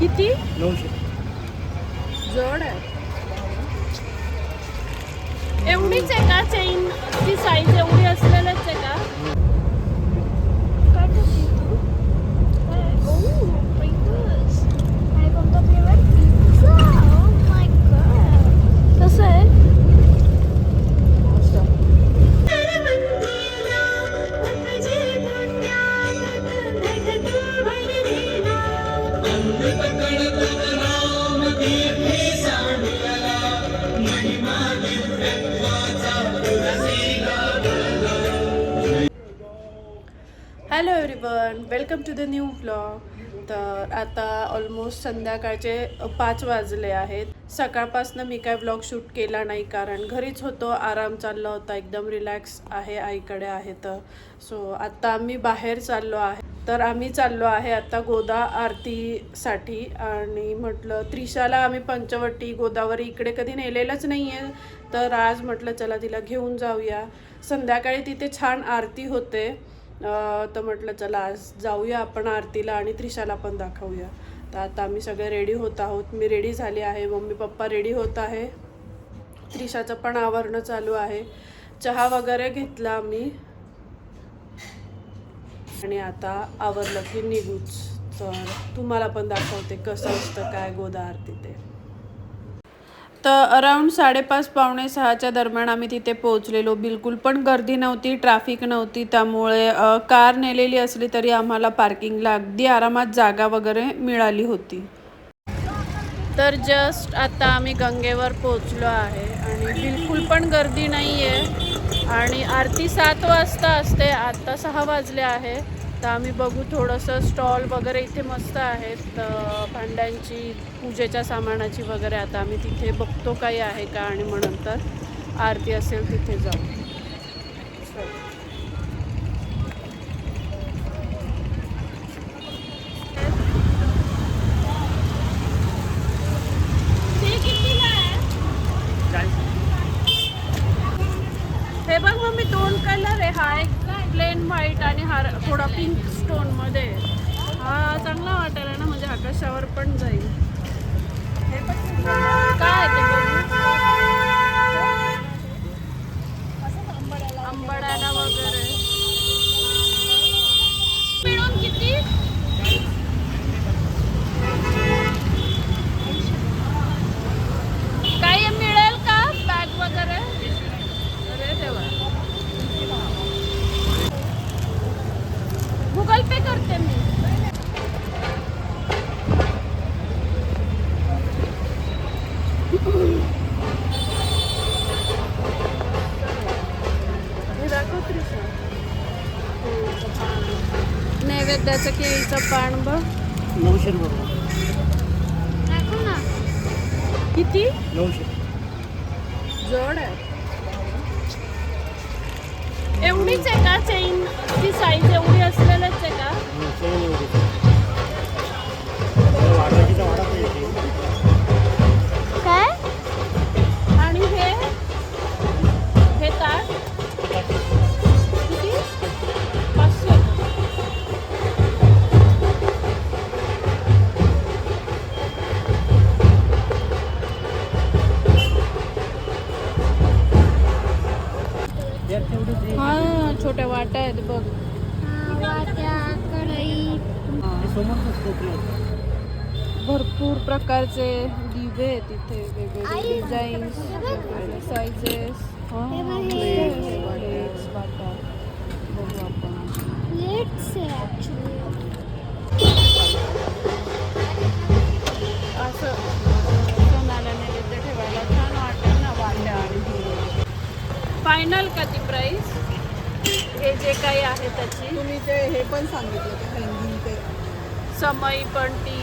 किती 900 जड आहे. एवढीच आहे का चेन? ती साईज एवढी असलेलंच आहे का? कसं आहे? Hello everyone, welcome to the new vlog. तर आता ऑलमोस्ट संध्याकाळचे 5 वाजले आहेत. सकाळपासून मी काय व्लॉग शूट केला नाही कारण घरीच होतो, आराम चालला होता, एकदम रिलॅक्स आहे, आईकडे आहे. तर सो आता आम्ही बाहेर चाललो आहे. तर आम्ही चाललो आहे आता गोदा आरतीसाठी. आणि म्हटलं त्रिशाला आम्ही पंचवटी गोदावरी इकडे कधी नेलेलंच नाही आहे, तर आज म्हटलं चला तिला घेऊन जाऊया. संध्याकाळी तिथे छान आरती होते, तर म्हटलं चला आज जाऊया आपण आरतीला आणि त्रिशाला पण दाखवूया. तर आता आम्ही सगळे रेडी होत आहोत. मी रेडी झाली आहे, मम्मी पप्पा रेडी होत आहे, त्रिशाचं पण आवरणं चालू आहे. चहा वगैरे घेतला आम्ही आणि आता आवरलं की निघूच. तर तुम्हाला पण दाखवते कसं असतं काय गोदा आरती ते. तर अराऊंड 5:30 पावणे 6च्या दरम्यान आम्ही तिथे पोहोचलेलो. बिलकुल पण गर्दी नव्हती, ट्रॅफिक नव्हती, त्यामुळे कार नेलेली असली तरी आम्हाला पार्किंगला अगदी आरामात जागा वगैरे मिळाली होती. तर जस्ट आता आम्ही गंगेवर पोहोचलो आहे आणि बिलकुल पण गर्दी नाही आहे. आणि आरती 7 वाजता असते, आत्ता 6 वाजले आहे. तर आम्ही बघू, थोडंसं स्टॉल वगैरे इथे मस्त आहेत, भांड्यांची, पूजेच्या सामानाची वगैरे. आता आम्ही तिथे बघतो काही आहे का आणि मग नंतर आरती असेल तिथे जाऊ. हे बघ मम्मी, 2 कलर आहे, हा एक प्लेन व्हाईट आणि हा थोडा पिंक स्टोन मध्ये. हा चांगला वाटायला ना, म्हणजे आकाशावर पण जाईल. काय ते आंबाड्याला वगैरे मिळून किती? काही मिळेल का बॅग वगैरे? अरे देवा, गूगल पे करते मी. नैवेद्याचं केळीचं पान बघ, 900 रुपये. दाखव ना किती. 900 जड आहे. एवढीच आहे का चेन? ती साईज एवढी असलेलंच आहे का? काय? आणि हे ताट किती? 500. हा, छोट्या वाट्या आहेत बघ. भरपूर प्रकारचे दिवे आहेत तिथे, वेगवेगळे डिझाईन्स, वेगवेगळे साईजेस. प्लेट्स, वाट्या बघू आपण. असं सोनाला नैवेद्य ठेवायला छान वाटेल ना, वाट्या. आणि फायनल का ती प्राईस? हे जे काही आहे त्याची तुम्ही ते हे पण सांगितलं ते हँगिंग ते समई पण ती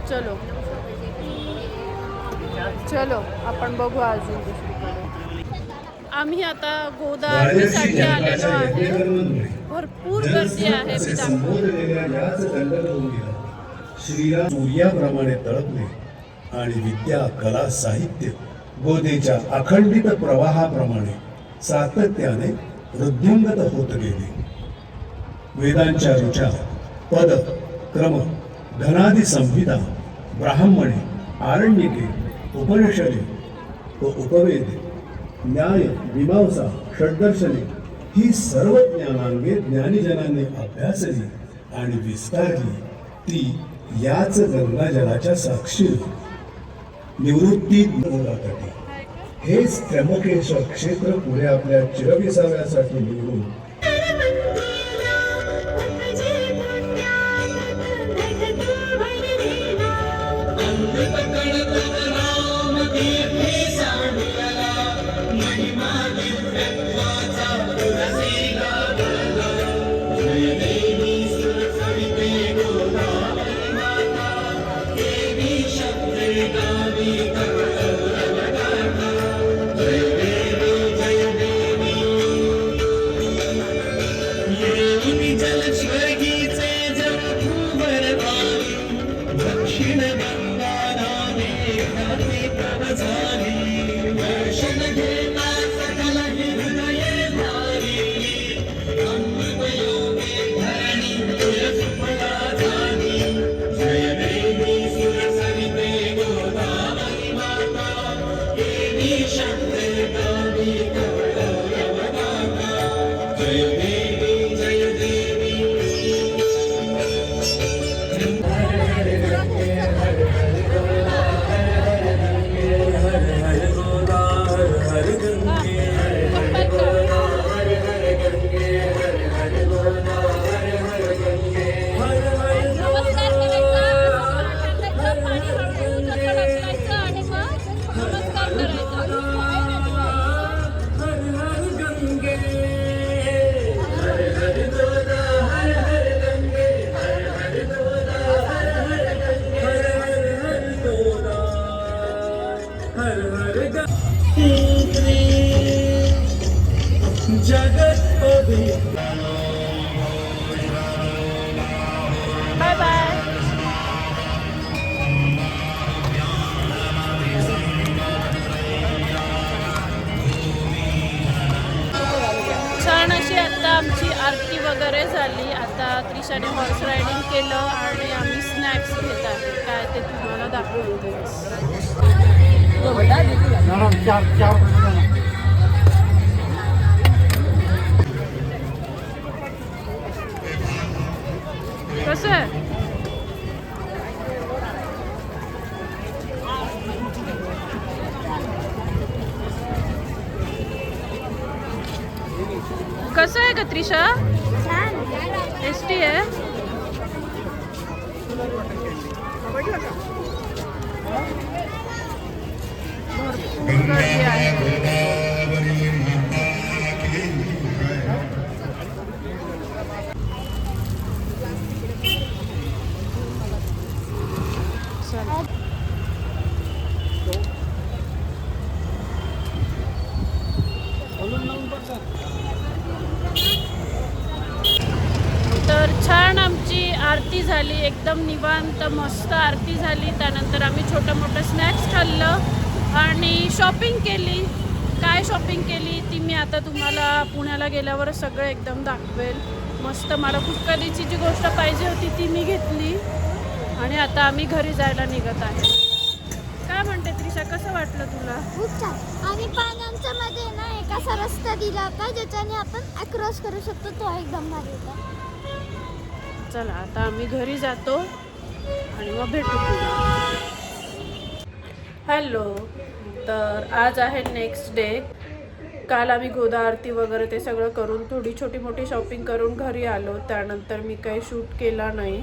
चलो चलो आपण बघू अजून दुसरीकडे. आम्ही आता गोदा आरतीसाठी आलेलो आहे. भरपूर गर्दी आहे. मी दाखवते. श्रीराम सूर्याप्रमाणे तळपले आणि विद्या कला साहित्य गोदेच्या अखंडित प्रवाहाप्रमाणे सातत्याने वृद्धिंगत होत गेले. वेदांच्या ऋचा पद क्रम धनादी संहिता ब्राह्मणे आरण्यके उपनिषदे व उपवेदे न्याय मीमांसा षड्दर्शने ही सर्व ज्ञानांगे ज्ञानीजनांनी अभ्यासली आणि विस्तारली. ती याच गंगाजलाच्या साक्षी निवृत्ती तटी हेच त्र्यंबकेश्वर क्षेत्र पुढे आपल्या चिरविसाव्यासाठी निवडून बाय बाय. छान अशी आता आमची आरती वगैरे झाली. आता त्रिशाने हॉर्स रायडिंग केलं आणि आम्ही स्नॅक्स घेत आहे. काय ते तुम्हाला दाखवते. कसं आहे? कसं आहे का त्रिशा? टेस्टी आहे. भरपूर गर्दी आहे. तर छान आमची आरती झाली. एकदम निवांत मस्त आरती झाली. त्यानंतर आम्ही छोटं मोठं स्नॅक्स खाल्लं आणि शॉपिंग केली. काय शॉपिंग केली ती मी आता तुम्हाला पुण्याला गेल्यावर सगळं एकदम दाखवेल. मस्त मला पुष्कळीची जी गोष्ट पाहिजे होती ती मी घेतली आणि आता आम्ही घरी जायला निघत आहे. काय म्हणते त्रिशा, कसं वाटलं तुला? खूप छान. आणि पानांच्या मध्ये ना एक असा रस्ता दिला होता ज्याच्याने आपण क्रॉस करू शकतो. तो एकदम भारी होता. चला आता आम्ही घरी जातो आणि मग भेटू. हॅलो. तर आज आहे नेक्स्ट डे. काल आम्ही गोदा आरती वगैरे ते सगळं करून थोडी छोटी मोठी शॉपिंग करून घरी आलो. त्यानंतर मी काही शूट केला नाही.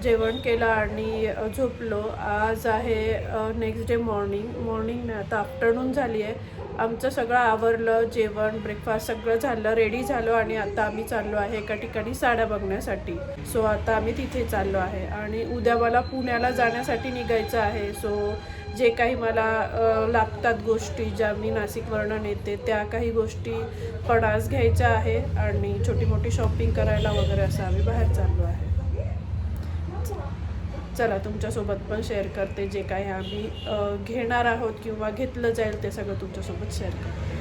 जेवण केलं आणि झोपलो. आज आहे नेक्स्ट डे मॉर्निंग नाही आता आफ्टरनून झाली आहे. आमचं सगळं आवरलं. जेवण ब्रेकफास्ट सगळं झालं. रेडी झालो आणि आता आम्ही चाललो आहे एका ठिकाणी साड्या बघण्यासाठी. सो आता आम्ही तिथे चाललो आहे आणि उद्या मला पुण्याला जाण्यासाठी निघायचं आहे. सो जे काही मला लागतात गोष्टी ज्या मी नाशिकवरनं नेते त्या काही गोष्टी पण आज घ्यायच्या आहे आणि छोटी मोठी शॉपिंग करायला वगैरे असं आम्ही बाहेर चाललो आहे. चला तुमच्यासोबत पण शेअर करते जे काही आम्ही घेणार आहोत किंवा घेतलं जाईल ते सगळं तुमच्यासोबत शेअर करते.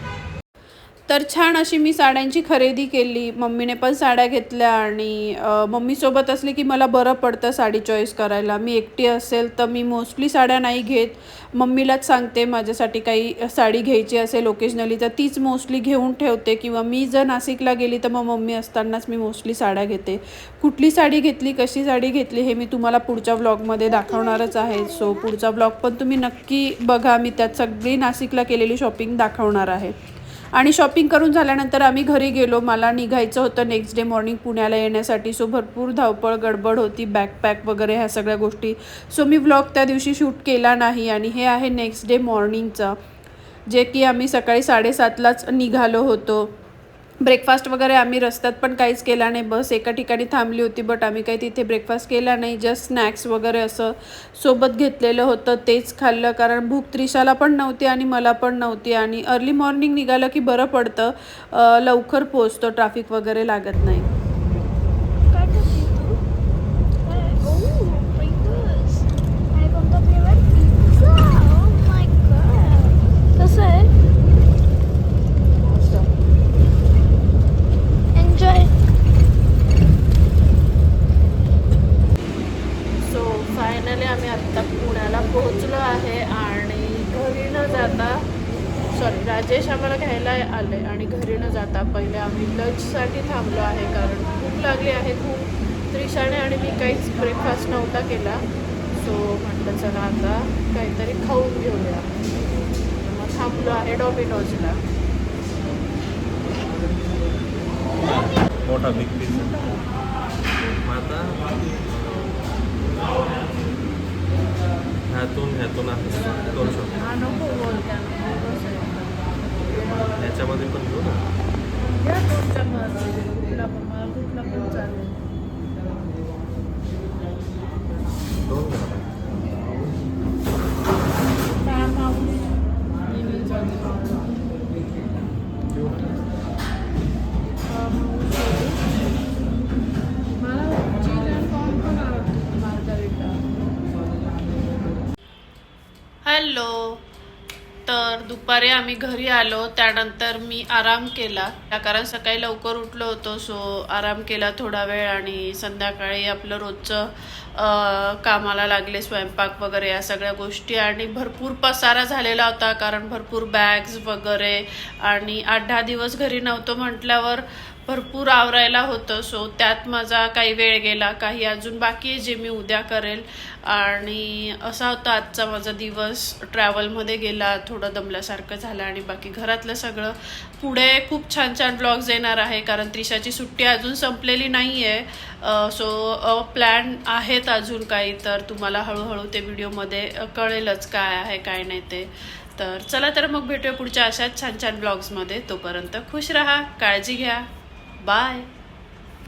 तर छान अशी मी साड्यांची खरेदी केली. मम्मीने पण साड्या घेतल्या आणि मम्मीसोबत असली की मला बरं पडतं साडी चॉईस करायला. मी एकटी असेल तर मी मोस्टली साड्या नाही घेत. मम्मीलाच सांगते माझ्यासाठी काही साडी घ्यायची असेल ओकेजनली तर तीच मोस्टली घेऊन ठेवते किंवा मी जर नाशिकला गेली तर मग मम्मी असतानाच मी मोस्टली साड्या घेते. कुठली साडी घेतली कशी साडी घेतली हे मी तुम्हाला पुढच्या व्लॉगमध्ये दाखवणारच आहे. सो पुढचा व्लॉग पण तुम्ही नक्की बघा. मी त्यात सगळी नाशिकला केलेली शॉपिंग दाखवणार आहे. आणि शॉपिंग करून झाल्यानंतर आम्ही घरी गेलो. मला निघायचं होतं नेक्स्ट डे मॉर्निंग पुण्याला येण्यासाठी. सो भरपूर धावपळ गडबड होती बॅकपॅक वगैरे ह्या सगळ्या गोष्टी. सो मी व्लॉग त्या दिवशी शूट केला नाही आणि हे आहे नेक्स्ट डे मॉर्निंगचं जे की आम्ही सकाळी 7:30लाच निघालो होतो. ब्रेकफास्ट वगैरे आम्ही रस्त्यात पण काहीच केला नाही. बस एका ठिकाणी थांबली होती बट आम्ही काही तिथे ब्रेकफास्ट केला नाही. जस्ट स्नॅक्स वगैरे असं सोबत घेतलेलं होतं तेच खाल्लं कारण भूक त्रिशाला पण नव्हती आणि मला पण नव्हती. आणि अर्ली मॉर्निंग निघालं की बरं पडतं. लवकर पोचतो ट्रॅफिक वगैरे लागत नाही. काय करते तू? काय कोणता flavour? Pizza. Oh my God. कसं आहे? एन्जॉय. सो फायनली आम्ही आत्ता पुण्याला पोहोचलो आहे आणि घरी न जाता राजेश आम्हाला घ्यायला आले आणि घरी न जाता पहिले आम्ही लंचसाठी थांबलो आहे कारण भूक लागली आहे खूप. त्रिशाने आणि मी काहीच ब्रेकफास्ट नव्हता केला. सो म्हटलं चला आता काहीतरी खाऊन घेऊया. मग थांबलो आहे डॉमिनोजला. मोठा बिग पीस आता ह्यातून आहे करू शकतो. हा नको बोल त्या ह्याच्यामध्ये पण घेऊ ना. कुठला पण मला कुठला पण चालेल. दोन घ्या. हॅलो. तर दुपारी आम्ही घरी आलो त्यानंतर मी आराम केला कारण सकाळी लवकर उठलो होतो. सो आराम केला थोडा वेळ आणि संध्याकाळी आपलं रोजचं कामाला लागले स्वयंपाक वगैरे या सगळ्या गोष्टी. आणि भरपूर पसारा झालेला होता कारण भरपूर बॅग्स वगैरे आणि 8-10 दिवस घरी नव्हतो म्हटल्यावर भरपूर आवरायला होतं. सो त्यात माझा काही वेळ गेला. काही अजून बाकी आहे जे मी उद्या करेल. आणि असा होता आजचा माझा दिवस. ट्रॅव्हलमध्ये गेला, थोडं दमल्यासारखं झालं आणि बाकी घरातलं सगळं. पुढे खूप छान छान ब्लॉग्स येणार आहे कारण त्रिशाची सुट्टी अजून संपलेली नाही आहे. सो प्लॅन आहेत अजून काही तर तुम्हाला हळूहळू ते व्हिडिओमध्ये कळेलच काय आहे काय नाही ते. तर चला तर मग भेटूया पुढच्या अशाच छान छान ब्लॉग्समध्ये. तोपर्यंत खुश राहा, काळजी घ्या. बाय.